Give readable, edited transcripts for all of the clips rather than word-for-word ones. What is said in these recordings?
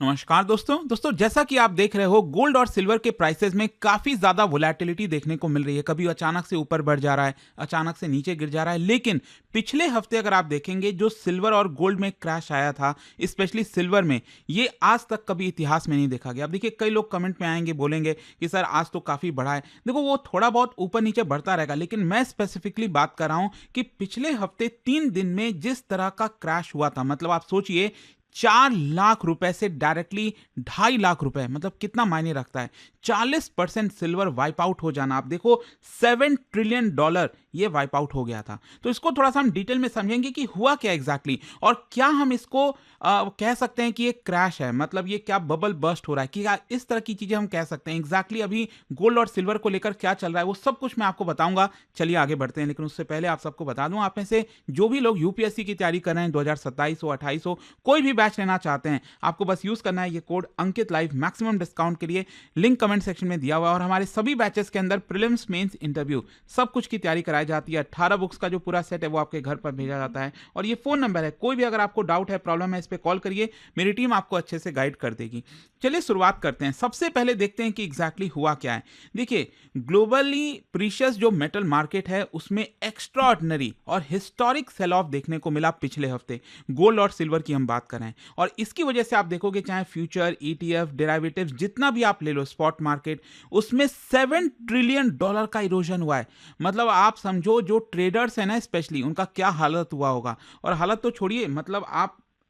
नमस्कार दोस्तों जैसा कि आप देख रहे हो गोल्ड और सिल्वर के प्राइसेस में काफी ज्यादा वोलेटिलिटी देखने को मिल रही है। कभी अचानक से ऊपर बढ़ जा रहा है, अचानक से नीचे गिर जा रहा है। लेकिन पिछले हफ्ते अगर आप देखेंगे जो सिल्वर और गोल्ड में क्रैश आया था, स्पेशली सिल्वर में, ये आज तक कभी इतिहास में नहीं देखा गया। अब देखिए, कई लोग कमेंट में आएंगे, बोलेंगे कि सर आज तो काफी बढ़ा है। देखो, वो थोड़ा बहुत ऊपर नीचे बढ़ता रहेगा, लेकिन मैं स्पेसिफिकली बात कर रहा हूं कि पिछले हफ्ते 3 दिन में जिस तरह का क्रैश हुआ था, मतलब आप सोचिए 4 लाख रुपए से डायरेक्टली 2.5 लाख रुपए, मतलब कितना मायने रखता है। 40% सिल्वर वाइप आउट हो जाना, आप देखो $7 ट्रिलियन ये वाइप आउट हो गया था। तो इसको थोड़ा सा हम डिटेल में समझेंगे कि हुआ क्या एग्जैक्टली और क्या हम इसको कह सकते हैं कि ये क्रैश है, मतलब ये क्या बबल बर्स्ट हो रहा है, कि क्या इस तरह की चीजें हम कह सकते हैं। एग्जैक्टली अभी गोल्ड और सिल्वर को लेकर क्या चल रहा है वो सब कुछ मैं आपको बताऊंगा। चलिए आगे बढ़ते हैं, लेकिन उससे पहले आप सबको बता दूं, आप में से जो भी लोग यूपीएससी की तैयारी कर रहे हैं, 2027 हो 28 हो, कोई भी बैच लेना चाहते हैं, आपको बस यूज करना है ये कोड अंकित लाइव मैक्सिमम डिस्काउंट के लिए। लिंक कमेंट सेक्शन में दिया हुआ है। और हमारे सभी बैचेस के अंदर प्रीलिम्स, मेंस, इंटरव्यू सब कुछ की तैयारी कराई जाती है। 18 बुक्स का जो पूरा सेट है वो आपके घर पर भेजा जाता है। और ये फोन नंबर है, कोई भी अगर आपको डाउट है, प्रॉब्लम है, इस पर कॉल करिए, मेरी टीम आपको अच्छे से गाइड कर देगी। चलिए शुरुआत करते हैं। सबसे पहले देखते हैं कि एग्जैक्टली हुआ क्या है। देखिए, ग्लोबली प्रीशियस जो मेटल मार्केट है उसमें एक्स्ट्राऑर्डिनरी और हिस्टोरिक सेल ऑफ देखने को मिला पिछले हफ्ते। गोल्ड और सिल्वर की हम बात करें, और इसकी वजह से आप देखोगे चाहे फ्यूचर, ईटीएफ, डेरिवेटिव्स जितना भी आप ले लो, स्पॉट मार्केट, उसमें $7 ट्रिलियन का इरोजन हुआ है। मतलब आप समझो जो ट्रेडर्स है ना, स्पेशली उनका क्या हालत हुआ होगा। और हालत तो छोड़िए, मतलब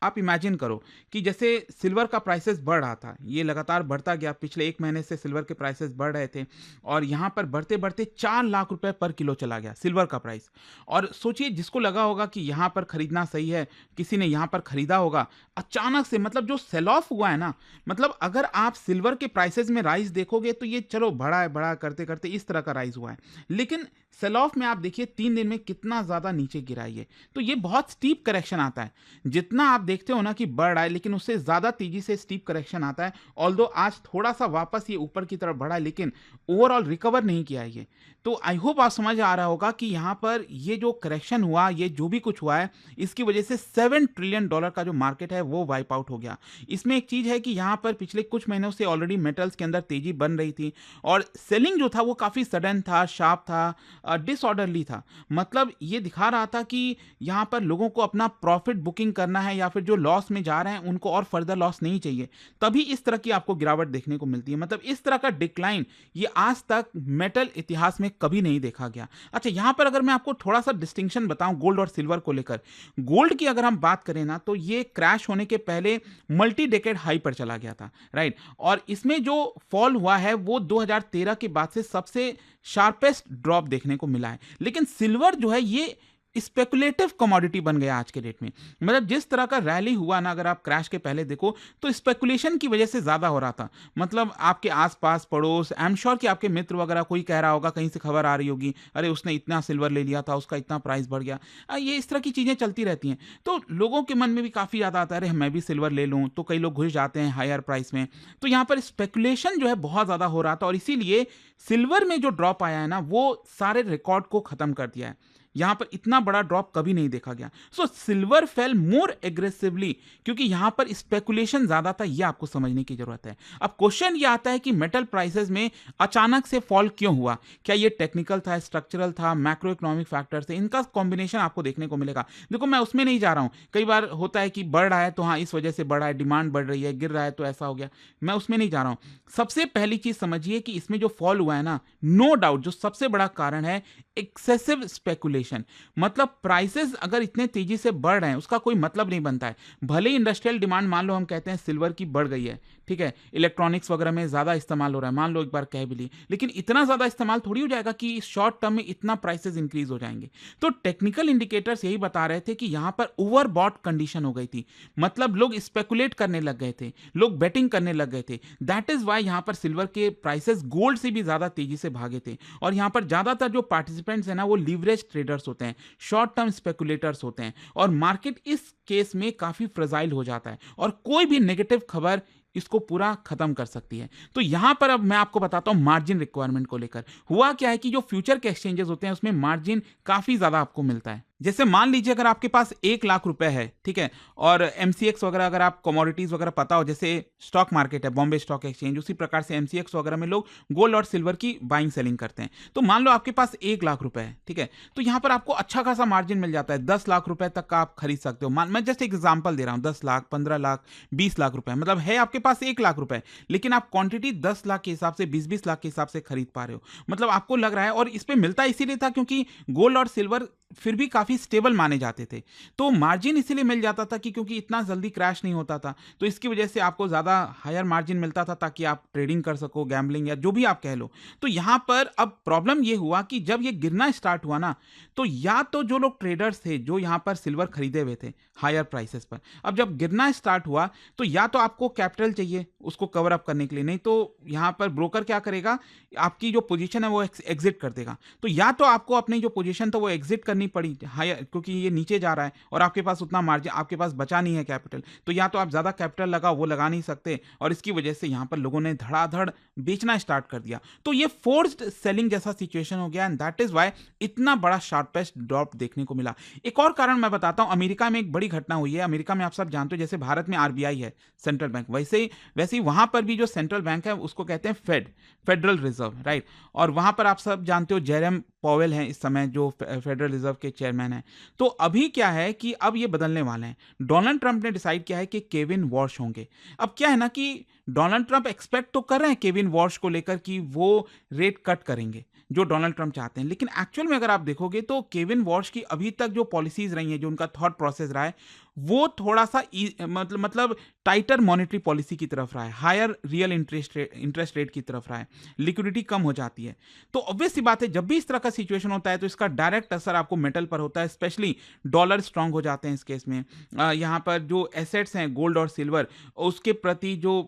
आप इमेजिन करो कि जैसे सिल्वर का प्राइसेस बढ़ रहा था, ये लगातार बढ़ता गया। पिछले 1 महीने से सिल्वर के प्राइसेस बढ़ रहे थे और यहाँ पर बढ़ते बढ़ते 4 लाख रुपए पर किलो चला गया सिल्वर का प्राइस। और सोचिए, जिसको लगा होगा कि यहाँ पर खरीदना सही है, किसी ने यहाँ पर खरीदा होगा, अचानक से मतलब जो सेल ऑफ हुआ है ना, मतलब अगर आप सिल्वर के प्राइसेस में राइज देखोगे तो ये चलो बढ़ा है, बढ़ा करते करते इस तरह का राइज हुआ है। लेकिन सेल ऑफ में आप देखिए 3 दिन में कितना ज्यादा नीचे गिरा है ये। तो ये बहुत स्टीप करेक्शन आता है। जितना आप देखते हो ना कि बढ़ रहा है, लेकिन उससे ज्यादा तेजी से स्टीप करेक्शन आता है। ऑल्दो आज थोड़ा सा वापस ये ऊपर की तरफ बढ़ा है, लेकिन ओवरऑल रिकवर नहीं किया है ये। तो आई होप आप समझ आ रहा होगा कि यहाँ पर ये जो करेक्शन हुआ, ये जो भी कुछ हुआ है, इसकी वजह से $7 ट्रिलियन का जो मार्केट है वो वाइप आउट हो गया। इसमें एक चीज है कि यहाँ पर पिछले कुछ महीनों से ऑलरेडी मेटल्स के अंदर तेजी बन रही थी और सेलिंग जो था वो काफी सडन था, शार्प था, डिसऑर्डरली था। मतलब ये दिखा रहा था कि यहाँ पर लोगों को अपना प्रॉफिट बुकिंग करना है, या फिर जो लॉस में जा रहे हैं उनको और फर्दर लॉस नहीं चाहिए, तभी इस तरह की आपको गिरावट देखने को मिलती है। मतलब इस तरह का डिक्लाइन ये आज तक मेटल इतिहास में कभी नहीं देखा गया। अच्छा, यहां पर अगर मैं आपको थोड़ा सा डिस्टिंक्शन बताऊं गोल्ड और सिल्वर को लेकर, गोल्ड की अगर हम बात करें ना, तो ये क्रैश होने के पहले मल्टी डेकेड हाई पर चला गया था, राइट। और इसमें जो फॉल हुआ है वो 2013 के बाद से सबसे शार्पेस्ट ड्रॉप देखने को मिला है। लेकिन सिल्वर जो है ये स्पेकुलेटिव कमोडिटी बन गया आज के डेट में। मतलब जिस तरह का रैली हुआ ना, अगर आप क्रैश के पहले देखो तो स्पेकुलेशन की वजह से ज्यादा हो रहा था। मतलब आपके आसपास पड़ोस, आई एम श्योर कि आपके मित्र वगैरह कोई कह रहा होगा, कहीं से खबर आ रही होगी, अरे उसने इतना सिल्वर ले लिया था, उसका इतना प्राइस बढ़ गया। ये इस तरह की चीजें चलती रहती हैं। तो लोगों के मन में भी काफी ज्यादा आता है, अरे मैं भी सिल्वर ले लूं, तो कई लोग घुस जाते हैं हायर प्राइस में। तो यहाँ पर स्पेकुलेशन जो है बहुत ज्यादा हो रहा था, और इसीलिए सिल्वर में जो ड्रॉप आया है ना, वो सारे रिकॉर्ड को खत्म कर दिया है। यहां पर इतना बड़ा ड्रॉप कभी नहीं देखा गया। सो सिल्वर फेल मोर एग्रेसिवली, क्योंकि यहां पर स्पेकुलेशन ज्यादा था, यह आपको समझने की जरूरत है। अब क्वेश्चन यह आता है कि मेटल प्राइसेस में अचानक से फॉल क्यों हुआ? क्या यह टेक्निकल था, स्ट्रक्चरल था, मैक्रो इकोनॉमिक फैक्टर थे? इनका कॉम्बिनेशन आपको देखने को मिलेगा। देखो, मैं उसमें नहीं जा रहा हूं। कई बार होता है कि बढ़ रहा है तो हाँ इस वजह से बढ़ रहा है, डिमांड बढ़ रही है, गिर रहा है तो ऐसा हो गया, मैं उसमें नहीं जा रहा हूं। सबसे पहली चीज समझिए कि इसमें जो फॉल हुआ है ना, नो डाउट जो सबसे बड़ा कारण है एक्सेसिव स्पेकुलेशन। मतलब प्राइसेस अगर इतने तेजी से बढ़ रहे हैं उसका कोई मतलब नहीं बनता है। भले ही इंडस्ट्रियल डिमांड, मान लो हम कहते हैं सिल्वर की बढ़ गई है, ठीक है, इलेक्ट्रॉनिक्स वगैरह में ज्यादा इस्तेमाल हो रहा है, मान लो एक बार कह भी ली, लेकिन इतना ज्यादा इस्तेमाल थोड़ी हो जाएगा कि शॉर्ट टर्म में इतना प्राइसेस इंक्रीज हो जाएंगे। तो टेक्निकल इंडिकेटर्स यही बता रहे थे कि यहां पर ओवरबॉट कंडीशन हो गई थी। मतलब लोग स्पेकुलेट करने लग गए थे, लोग बेटिंग करने लग गए थे। दैट इज वाई यहां पर सिल्वर के प्राइसेस गोल्ड से भी ज्यादा तेजी से भागे थे। और यहां पर ज्यादातर जो पार्टिसिपेंट्स है ना, वो लीवरेज ट्रेडर्स होते हैं, शॉर्ट टर्म स्पेकुलेटर्स होते हैं, और मार्केट इस केस में काफी फ्रजाइल हो जाता है और कोई भी नेगेटिव खबर इसको पूरा खत्म कर सकती है। तो यहां पर अब मैं आपको बताता हूं मार्जिन रिक्वायरमेंट को लेकर। हुआ क्या है कि जो फ्यूचर के एक्सचेंजेस होते हैं उसमें मार्जिन काफी ज्यादा आपको मिलता है। जैसे मान लीजिए अगर आपके पास 1 लाख रुपए है, ठीक है, और एमसीएक्स वगैरह, अगर आप कमोडिटीज वगैरह पता हो, जैसे स्टॉक मार्केट है बॉम्बे स्टॉक एक्सचेंज, उसी प्रकार से एमसीएक्स वगैरह में लोग गोल्ड और सिल्वर की बाइंग सेलिंग करते हैं। तो मान लो आपके पास 1 लाख रुपए है, ठीक है, तो यहां पर आपको अच्छा खासा मार्जिन मिल जाता है। 10 लाख रुपए तक का आप खरीद सकते हो। मैं जस्ट एग्जाम्पल दे रहा हूं, 10 लाख, 15 लाख, 20 लाख रुपए, मतलब है आपके पास 1 लाख रुपए, लेकिन आप क्वांटिटी 10 लाख के हिसाब से, 20-20 लाख के हिसाब से खरीद पा रहे हो। मतलब आपको लग रहा है, और इस पे मिलता इसीलिए था क्योंकि गोल्ड और सिल्वर फिर भी काफी स्टेबल माने जाते थे। तो मार्जिन इसीलिए मिल जाता था कि क्योंकि इतना जल्दी क्रैश नहीं होता था, तो इसकी वजह से आपको ज्यादा हायर मार्जिन मिलता था ताकि आप ट्रेडिंग कर सको, गैम्बलिंग या जो भी आप कह लो। तो यहां पर अब प्रॉब्लम ये हुआ कि जब ये गिरना स्टार्ट हुआ ना, तो या तो जो लोग ट्रेडर्स थे जो यहां पर सिल्वर खरीदे हुए थे हायर प्राइसेस पर, अब जब गिरना स्टार्ट हुआ तो या तो आपको कैपिटल चाहिए उसको कवर अप करने के लिए, नहीं तो यहां पर ब्रोकर क्या करेगा, आपकी जो पोजीशन है वो एग्जिट कर देगा। तो या तो आपको अपनी जो पोजीशन था वो एग्जिट करनी पड़ी हायर, क्योंकि ये नीचे जा रहा है और आपके पास उतना मार्जिन आपके पास बचा नहीं है कैपिटल, तो या तो आप ज्यादा कैपिटल लगाओ, वो लगा नहीं सकते, और इसकी वजह से यहां पर लोगों ने धड़ाधड़ बेचना स्टार्ट कर दिया। तो ये फोर्स्ड सेलिंग जैसा सिचुएशन हो गया, एंड दैट इज व्हाई इतना बड़ा शार्पेस्ट ड्रॉप देखने को मिला। एक और कारण मैं बताता हूं, अमेरिका में एक बड़ी घटना हुई है। अमेरिका में आप सब जानते हो, जैसे भारत में आरबीआई है सेंट्रल बैंक, वैसे ही वहां पर भी जो सेंट्रल बैंक है उसको कहते हैं फेडरल रिजर्व, राइट। और वहां पर आप सब जानते हो जेरम पॉवेल हैं इस समय जो फेडरल रिजर्व के चेयरमैन हैं। तो अभी क्या है कि अब ये बदलने वाले हैं। डोनाल्ड ट्रंप ने डिसाइड किया है कि केविन वॉश होंगे। अब क्या है ना कि डोनाल्ड ट्रंप एक्सपेक्ट तो कर रहे हैं केविन वॉश को लेकर कि वो रेट कट करेंगे जो डोनाल्ड ट्रंप चाहते हैं, लेकिन एक्चुअल में अगर आप देखोगे तो केविन वॉश की अभी तक जो पॉलिसीज रही हैं, जो उनका थॉट प्रोसेस रहा है, वो थोड़ा सा मतलब टाइटर मॉनेटरी पॉलिसी की तरफ रहा है, हायर रियल इंटरेस्ट रेट की तरफ रहा है, लिक्विडिटी कम हो जाती है। तो ऑब्वियस सी बात है, जब भी इस तरह का सिचुएशन होता है तो इसका डायरेक्ट असर आपको मेटल पर होता है, स्पेशली डॉलर स्ट्रांग हो जाते हैं इस केस में। यहाँ पर जो एसेट्स हैं गोल्ड और सिल्वर, उसके प्रति जो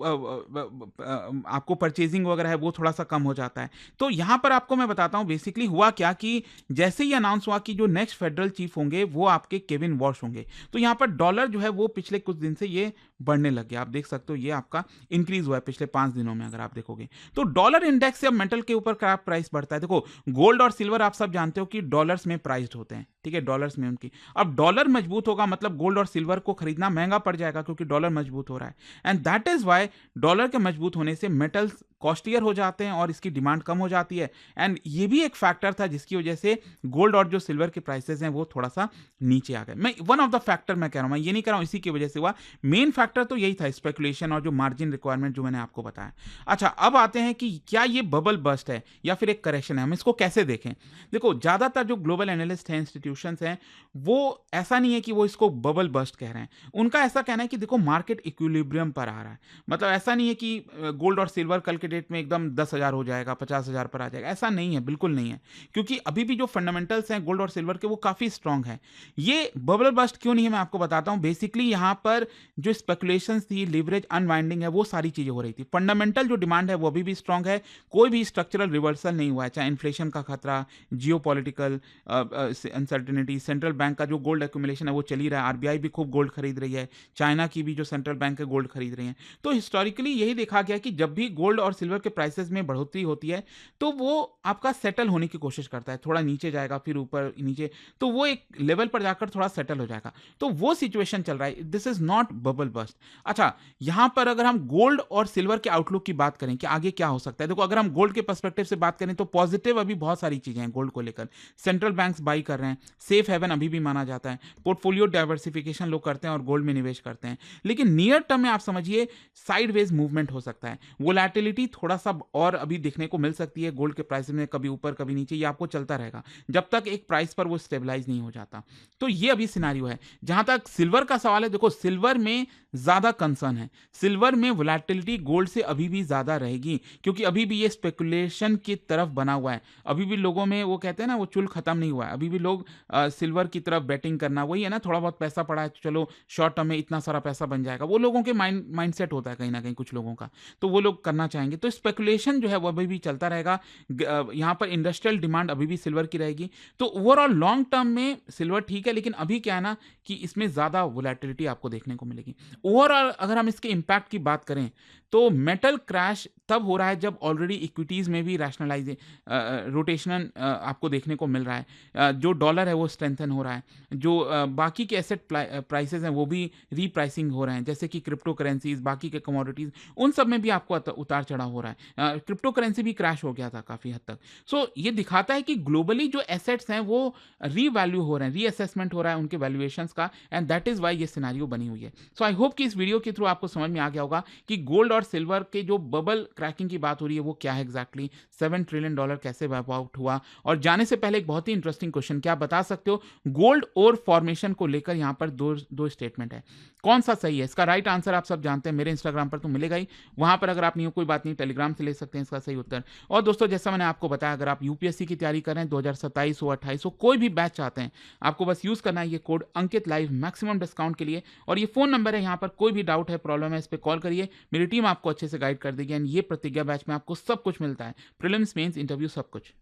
आपको परचेजिंग वगैरह है वो थोड़ा सा कम हो जाता है। तो यहाँ पर आपको मैं बताता हूँ बेसिकली हुआ क्या कि जैसे ही अनाउंस हुआ कि जो नेक्स्ट फेडरल चीफ होंगे वो आपके केविन वॉश होंगे, तो यहाँ पर डॉलर जो है वो पिछले कुछ दिन से ये बढ़ने लग गया। आप देख सकते हो ये आपका इंक्रीज हुआ है पिछले 5 दिनों में अगर आप देखोगे। तो डॉलर इंडेक्स से अब मेटल के ऊपर क्या प्राइस बढ़ता है। देखो गोल्ड और सिल्वर आप सब जानते हो कि डॉलर्स में प्राइस्ड होते हैं, ठीक है, डॉलर्स में उनकी। अब डॉलर मजबूत होगा मतलब गोल्ड और सिल्वर को खरीदना महंगा पड़ जाएगा क्योंकि डॉलर मजबूत हो रहा है, and that is why dollar के मजबूत होने से मेटल्स कॉस्टलियर हो जाते हैं और इसकी डिमांड कम हो जाती है। एंड ये भी एक फैक्टर था जिसकी वजह से गोल्ड और जो सिल्वर के प्राइसेस हैं वो थोड़ा सा नीचे आ गए। मैं वन ऑफ द फैक्टर मैं कह रहा हूं, मैं ये नहीं कह रहा हूं इसी की वजह से हुआ, मेन फैक्टर तो यही था, स्पेकुलेशन और जो मार्जिन रिक्वायरमेंट जो मैंने आपको बताया। अच्छा, अब आते हैं कि क्या ये बबल बस्ट है या फिर एक करेक्शन है, हम इसको कैसे देखें। देखो ज्यादातर जो ग्लोबल एनालिस्ट हैं, इंस्टीट्यूशंस हैं, वो ऐसा नहीं है कि वो इसको बबल बस्ट कह रहे हैं। उनका ऐसा कहना है कि देखो मार्केट इक्विलिब्रियम पर आ रहा है, मतलब ऐसा नहीं है कि गोल्ड और सिल्वर कल के डेट में एकदम 10,000 हो जाएगा, 50,000 पर आ जाएगा, ऐसा नहीं है, बिल्कुल नहीं है, क्योंकि अभी भी जो फंडामेंटल्स हैं गोल्ड और सिल्वर के वो काफी स्ट्रांग है। ये बबल बस्ट क्यों नहीं है मैं आपको बताता हूं। बेसिकली यहां पर जो स्पेकुलेशंस थी, लिवरेज अनवाइंडिंग है, वो सारी चीजें हो रही थी। फंडामेंटल जो डिमांड है वो अभी भी स्ट्रांग है, कोई भी स्ट्रक्चरल रिवर्सल नहीं हुआ है, चाहे इन्फ्लेशन का खतरा, जियोपॉलिटिकल अनसर्टेनिटी, सेंट्रल बैंक का जो गोल्ड एक्यूमुलेशन है वो चल ही रहा है, आरबीआई भी खूब गोल्ड खरीद रही है, चाइना की भी जो सेंट्रल बैंक है गोल्ड खरीद रही है। तो हिस्टोरिकली यही देखा गया कि जब भी गोल्ड और सिल्वर के प्राइसेस में बढ़ोतरी होती है तो वो आपका सेटल होने की कोशिश करता है, थोड़ा नीचे जाएगा फिर ऊपर नीचे, तो वो एक लेवल पर जाकर थोड़ा सेटल हो जाएगा। तो वो सिचुएशन चल रहा है, this is not bubble burst. अच्छा, यहां पर अगर हम गोल्ड और सिल्वर के आउटलुक की बात करें कि आगे क्या हो सकता है, देखो अगर हम गोल्ड के पर्सपेक्टिव से बात करें तो पॉजिटिव अभी बहुत सारी चीजें हैं गोल्ड को लेकर। सेंट्रल बैंक्स बाई कर रहे हैं, सेफ हेवन अभी भी माना जाता है, पोर्टफोलियो डाइवर्सिफिकेशन लोग करते हैं और गोल्ड में निवेश करते हैं, लेकिन नियर टर्म में आप समझिए साइडवेज मूवमेंट हो सकता है, वोलैटिलिटी थोड़ा सा और अभी देखने को मिल सकती है गोल्ड के प्राइस में, कभी ऊपर कभी नीचे, ये आपको चलता रहेगा जब तक एक प्राइस पर वो स्टेबलाइज नहीं हो जाता। तो ये अभी सिनेरियो है। जहां तक सिल्वर का सवाल है, देखो सिल्वर में ज्यादा कंसर्न है, सिल्वर में वोलैटिलिटी गोल्ड से अभी भी ज्यादा रहेगी क्योंकि अभी भी ये स्पेकुलेशन की तरफ बना हुआ है, अभी भी लोगों में वो कहते हैं ना वो चुल खत्म नहीं हुआ है, अभी भी लोग सिल्वर की तरफ बैटिंग करना, वही है ना, थोड़ा बहुत पैसा पड़ा है तो चलो शॉर्ट टर्म में इतना सारा पैसा बन जाएगा, वो लोगों के माइंडसेट होता है कहीं ना कहीं कुछ लोगों का, तो वो लोग करना चाहेंगे। तो स्पेकुलेशन जो है वो अभी भी चलता रहेगा। यहाँ पर इंडस्ट्रियल डिमांड अभी भी सिल्वर की रहेगी। तो ओवरऑल लॉन्ग टर्म में सिल्वर ठीक है, लेकिन अभी क्या है ना कि इसमें ज्यादा वोलैटिलिटी आपको देखने को मिलेगी। ओवरऑल अगर हम इसके इम्पैक्ट की बात करें तो मेटल क्रैश तब हो रहा है जब ऑलरेडी इक्विटीज में भी रैशनलाइज रोटेशन आपको देखने को मिल रहा है, जो डॉलर है वो स्ट्रेंथन हो रहा है, जो बाकी के एसेट प्राइसेस हैं वो भी रीप्राइसिंग हो रहे हैं, जैसे कि क्रिप्टो करेंसीज, बाकी के कमोडिटीज, उन सब में भी आपको उतार चढ़ाव हो रहा है। क्रिप्टो करेंसी भी क्रैश हो गया था काफ़ी हद तक। सो ये दिखाता है कि ग्लोबली जो एसेट्स हैं वो रीवैल्यू हो रहे हैं, रीअसेसमेंट हो रहा है उनके वैल्यूएशंस का, एंड दैट इज़ वाई ये सिनेरियो बनी हुई है। सो आई होप कि इस वीडियो के थ्रू आपको समझ में आ गया होगा कि गोल्ड और सिल्वर के जो बबल क्रैकिंग की बात हो रही है वो क्या है एग्जैक्टली, $7 ट्रिलियन कैसे वाइप आउट हुआ। और जाने से पहले एक बहुत ही इंटरेस्टिंग क्वेश्चन, क्या आप बता सकते हो गोल्ड और फॉर्मेशन को लेकर यहाँ पर दो स्टेटमेंट है, कौन सा सही है? इसका राइट आंसर आप सब जानते हैं, मेरे इंस्टाग्राम पर तो मिलेगा ही, वहां पर अगर आप नहीं हो कोई बात नहीं, टेलीग्राम से ले सकते हैं इसका सही उत्तर। और दोस्तों जैसा मैंने आपको बताया, अगर आप यूपीएससी की तैयारी कर रहे हैं 2027 हो 28 हो, कोई भी बैच चाहते हैं, आपको बस यूज करना है ये कोड अंकित लाइव मैक्सिमम डिस्काउंट के लिए। और ये फोन नंबर है, यहाँ पर कोई भी डाउट है, प्रॉब्लम है, इस पर कॉल करिए, मेरी टीम आपको अच्छे से गाइड कर देगी। एंड ये प्रतिज्ञा बैच में आपको सब कुछ मिलता है, प्रीलिम्स, मेंस, इंटरव्यू, सब कुछ।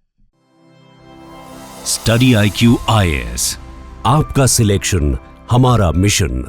स्टडी IQ IAS, आपका सिलेक्शन हमारा मिशन।